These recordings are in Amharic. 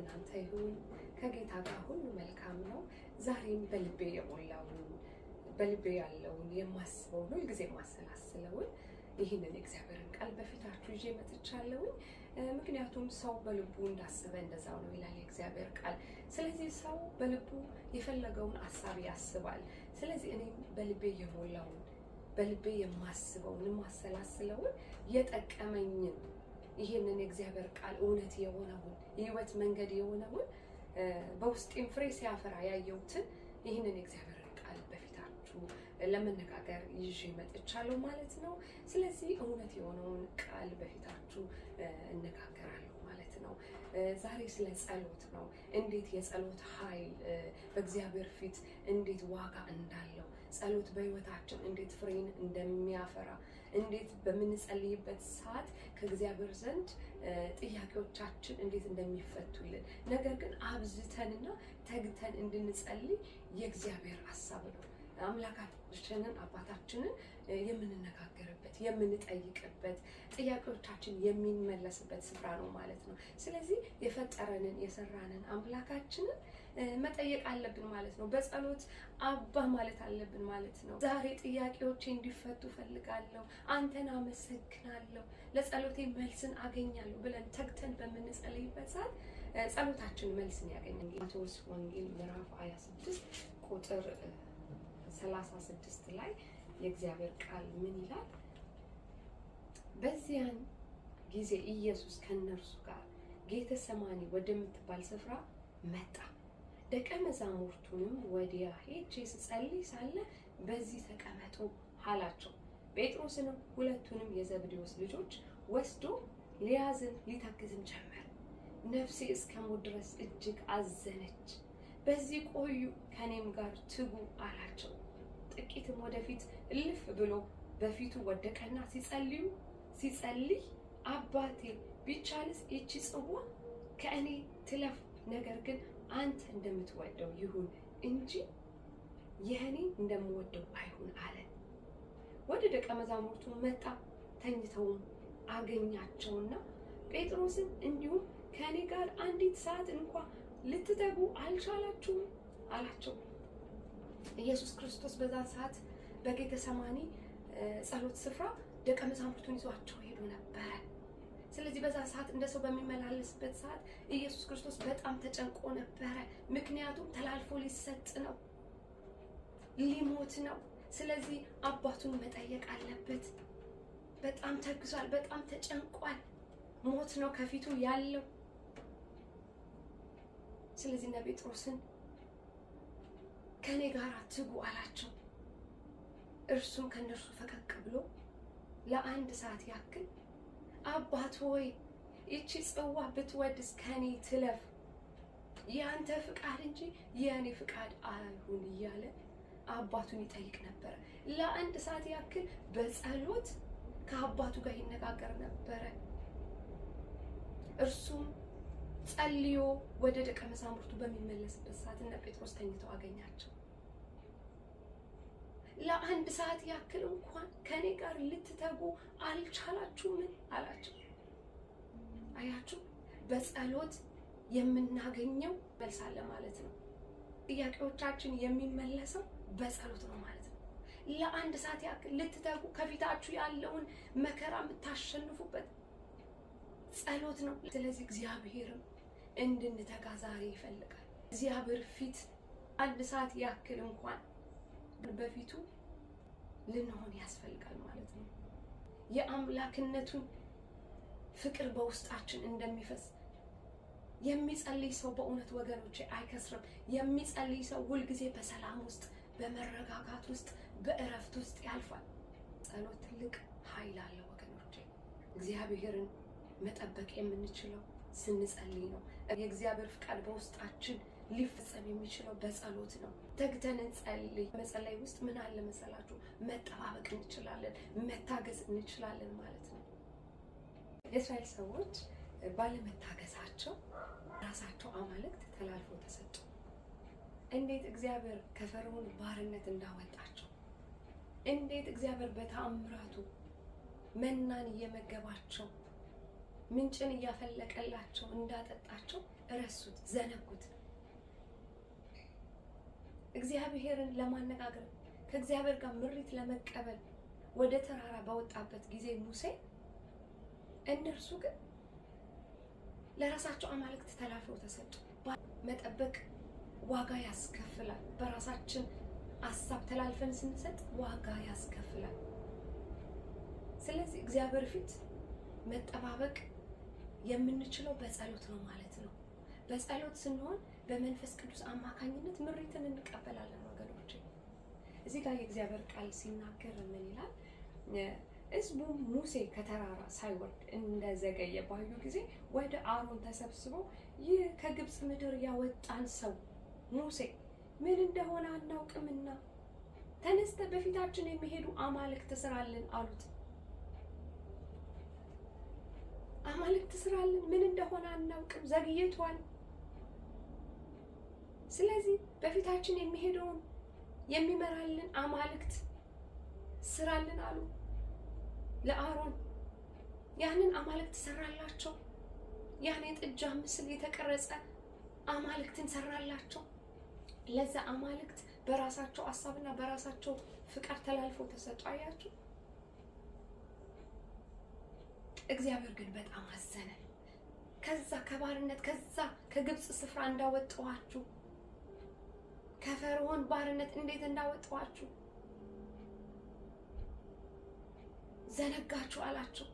ከእናንተ ይሁን። ከጌታ ጋር ሁሉ መልካም ነው። ዛሬም በልቤ የሞላውን በልቤ ያለውን የማስበውን ሁልጊዜ የማሰላስለውን ይህንን እግዚአብሔርን ቃል በፊታችሁ ይዤ መጥቻለሁኝ። ምክንያቱም ሰው በልቡ እንዳሰበ እንደዛው ነው ይላል የእግዚአብሔር ቃል። ስለዚህ ሰው በልቡ የፈለገውን ሐሳብ ያስባል። ስለዚህ እኔም በልቤ የሞላውን በልቤ የማስበውን የማሰላስለውን የጠቀመኝን ይህንን የእግዚአብሔር ቃል እውነት የሆነውን የህይወት መንገድ የሆነውን በውስጤም ፍሬ ሲያፈራ ያየሁትን ይህንን የእግዚአብሔርን ቃል በፊታችሁ ለመነጋገር ይዤ መጥቻለሁ ማለት ነው። ስለዚህ እውነት የሆነውን ቃል በፊታችሁ እነጋገራለሁ ማለት ነው። ዛሬ ስለ ጸሎት ነው። እንዴት የጸሎት ኃይል በእግዚአብሔር ፊት እንዴት ዋጋ እንዳለው፣ ጸሎት በህይወታችን እንዴት ፍሬን እንደሚያፈራ፣ እንዴት በምንጸልይበት ሰዓት ከእግዚአብሔር ዘንድ ጥያቄዎቻችን እንዴት እንደሚፈቱልን፣ ነገር ግን አብዝተንና ተግተን እንድንጸልይ የእግዚአብሔር ሐሳብ ነው። አምላካችንን አባታችንን የምንነጋገርበት የምንጠይቅበት ጥያቄዎቻችን የሚመለስበት ስፍራ ነው ማለት ነው። ስለዚህ የፈጠረንን የሰራንን አምላካችንን መጠየቅ አለብን ማለት ነው። በጸሎት አባ ማለት አለብን ማለት ነው። ዛሬ ጥያቄዎቼ እንዲፈቱ ፈልጋለሁ፣ አንተን አመሰግናለሁ፣ ለጸሎቴ መልስን አገኛለሁ ብለን ተግተን በምንጸልይበት ሰዓት ጸሎታችን መልስን ያገኛል። ማቴዎስ ወንጌል ምዕራፍ 26 ቁጥር 36 ላይ የእግዚአብሔር ቃል ምን ይላል? በዚያን ጊዜ ኢየሱስ ከነርሱ ጋር ጌተሰማኒ ወደምትባል ስፍራ መጣ። ደቀ መዛሙርቱንም ወዲያ ሄጄ ስጸልይ ሳለ በዚህ ተቀመጡ አላቸው። ጴጥሮስንም ሁለቱንም የዘብዴዎስ ልጆች ወስዶ ሊያዝን ሊተክዝም ጀመረ። ነፍሴ እስከ ሞት ድረስ እጅግ አዘነች፣ በዚህ ቆዩ፣ ከኔም ጋር ትጉ አላቸው። ጥቂትም ወደፊት እልፍ ብሎ በፊቱ ወደቀና ሲጸልይ አባቴ ቢቻልስ ይቺ ጽዋ ከእኔ ትለፍ፣ ነገር ግን አንተ እንደምትወደው ይሁን እንጂ የእኔ እንደምወደው አይሁን አለ። ወደ ደቀ መዛሙርቱ መጣ፣ ተኝተውም አገኛቸውና ጴጥሮስን እንዲሁም ከእኔ ጋር አንዲት ሰዓት እንኳ ልትተጉ አልቻላችሁም አላቸው። ኢየሱስ ክርስቶስ በዛ ሰዓት በጌተሰማኒ ጸሎት ስፍራ ደቀ መዛሙርቱን ይዟቸው ሄዶ ነበረ። ስለዚህ በዛ ሰዓት እንደ ሰው በሚመላለስበት ሰዓት ኢየሱስ ክርስቶስ በጣም ተጨንቆ ነበረ። ምክንያቱም ተላልፎ ሊሰጥ ነው፣ ሊሞት ነው። ስለዚህ አባቱን መጠየቅ አለበት። በጣም ተግዟል፣ በጣም ተጨንቋል። ሞት ነው ከፊቱ ያለው። ስለዚህ እነ ጴጥሮስን ከኔ ጋር ትጉ አላቸው። እርሱም ከነርሱ ፈቀቅ ብሎ ለአንድ ሰዓት ያክል አባት ሆይ ይቺ ጽዋ ብትወድስ ከኔ ትለፍ፣ ያንተ ፍቃድ እንጂ የኔ ፍቃድ አይሁን እያለ አባቱን ይጠይቅ ነበረ። ለአንድ ሰዓት ያክል በጸሎት ከአባቱ ጋር ይነጋገር ነበረ። እርሱም ጸልዮ ወደ ደቀ መዛሙርቱ በሚመለስበት ሰዓት እነ ጴጥሮስ ተኝተው አገኛቸው። ለአንድ ሰዓት ያክል እንኳን ከኔ ጋር ልትተጉ አልቻላችሁም አላቸው። አያችሁ፣ በጸሎት የምናገኘው መልስ አለ ማለት ነው። ጥያቄዎቻችን የሚመለሰው በጸሎት ነው ማለት ነው። ለአንድ ሰዓት ያክል ልትተጉ ከፊታችሁ ያለውን መከራ የምታሸንፉበት ጸሎት ነው። ስለዚህ እግዚአብሔርም እንድንተጋ ዛሬ ይፈልጋል። እግዚአብሔር ፊት አንድ ሰዓት ያክል እንኳን በፊቱ ልንሆን ያስፈልጋል ማለት ነው። የአምላክነቱን ፍቅር በውስጣችን እንደሚፈስ የሚጸልይ ሰው በእውነት ወገኖቼ አይከስርም። የሚጸልይ ሰው ሁልጊዜ በሰላም ውስጥ፣ በመረጋጋት ውስጥ፣ በእረፍት ውስጥ ያልፋል። ጸሎት ትልቅ ኃይል አለው ወገኖቼ። እግዚአብሔርን መጠበቅ የምንችለው ስንጸልይ ነው። የእግዚአብሔር ፍቃድ በውስጣችን ሊፈጸም የሚችለው በጸሎት ነው። ተግተን እንጸልይ። መጸለይ ውስጥ ምን አለ መሰላችሁ? መጠባበቅ እንችላለን፣ መታገዝ እንችላለን ማለት ነው። የእስራኤል ሰዎች ባለመታገዛቸው ራሳቸው አማልክት ተላልፈው ተሰጡ። እንዴት እግዚአብሔር ከፈርዖን ባርነት እንዳወጣቸው፣ እንዴት እግዚአብሔር በተአምራቱ መናን እየመገባቸው ምንጭን እያፈለቀላቸው እንዳጠጣቸው ረሱት፣ ዘነጉት። እግዚአብሔርን ለማነጋገር ከእግዚአብሔር ጋር ምሪት ለመቀበል ወደ ተራራ በወጣበት ጊዜ ሙሴ እነርሱ ግን ለራሳቸው አማልክት ተላልፈው ተሰጡ። መጠበቅ ዋጋ ያስከፍላል። በራሳችን ሐሳብ ተላልፈን ስንሰጥ ዋጋ ያስከፍላል። ስለዚህ እግዚአብሔር ፊት መጠባበቅ የምንችለው በጸሎት ነው ማለት ነው። በጸሎት ስንሆን በመንፈስ ቅዱስ አማካኝነት ምሪትን እንቀበላለን ወገኖች። እዚህ ጋር የእግዚአብሔር ቃል ሲናገር ምን ይላል? ሕዝቡ ሙሴ ከተራራ ሳይወርድ እንደዘገየ ባዩ ጊዜ ወደ አሮን ተሰብስበው ይህ ከግብፅ ምድር ያወጣን ሰው ሙሴ ምን እንደሆነ አናውቅምና ተነስተ በፊታችን የሚሄዱ አማልክት ስራልን አሉት። አማልክት ስራልን፣ ምን እንደሆነ አናውቅም፣ ዘግይቷል። ስለዚህ በፊታችን የሚሄደውን የሚመራልን አማልክት ስራልን አሉ ለአሮን። ያንን አማልክት ሰራላቸው። ያን የጥጃ ምስል የተቀረጸ አማልክትን ሰራላቸው። ለዛ አማልክት በራሳቸው ሐሳብና በራሳቸው ፍቃድ ተላልፈው ተሰጡ። አያችሁ። እግዚአብሔር ግን በጣም አዘነ። ከዛ ከባርነት ከዛ ከግብፅ ስፍራ እንዳወጣኋችሁ ከፈርዖን ባርነት እንዴት እንዳወጣኋችሁ ዘነጋችሁ አላቸው።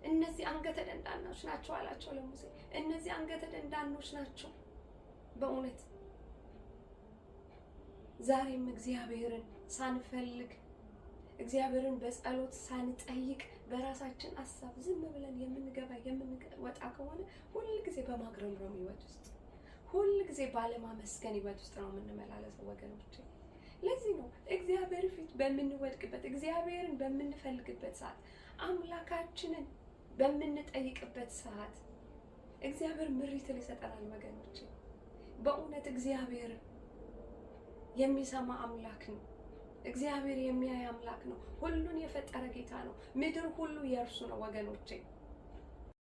እነዚህ አንገተ ደንዳኖች ናቸው አላቸው ለሙሴ። እነዚህ አንገተ ደንዳኖች ናቸው። በእውነት ዛሬም እግዚአብሔርን ሳንፈልግ እግዚአብሔርን በጸሎት ሳንጠይቅ በራሳችን ሐሳብ ዝም ብለን የምንገባ የምንወጣ ከሆነ ሁል ጊዜ በማግረምረም ህይወት ውስጥ ሁል ጊዜ ባለማመስገን ህይወት ውስጥ ነው የምንመላለሰው ወገኖች። ለዚህ ነው እግዚአብሔር ፊት በምንወድቅበት እግዚአብሔርን በምንፈልግበት ሰዓት አምላካችንን በምንጠይቅበት ሰዓት እግዚአብሔር ምሪትን ይሰጠናል ወገኖች። በእውነት እግዚአብሔር የሚሰማ አምላክ ነው። እግዚአብሔር የሚያይ አምላክ ነው። ሁሉን የፈጠረ ጌታ ነው። ምድር ሁሉ የእርሱ ነው ወገኖቼ።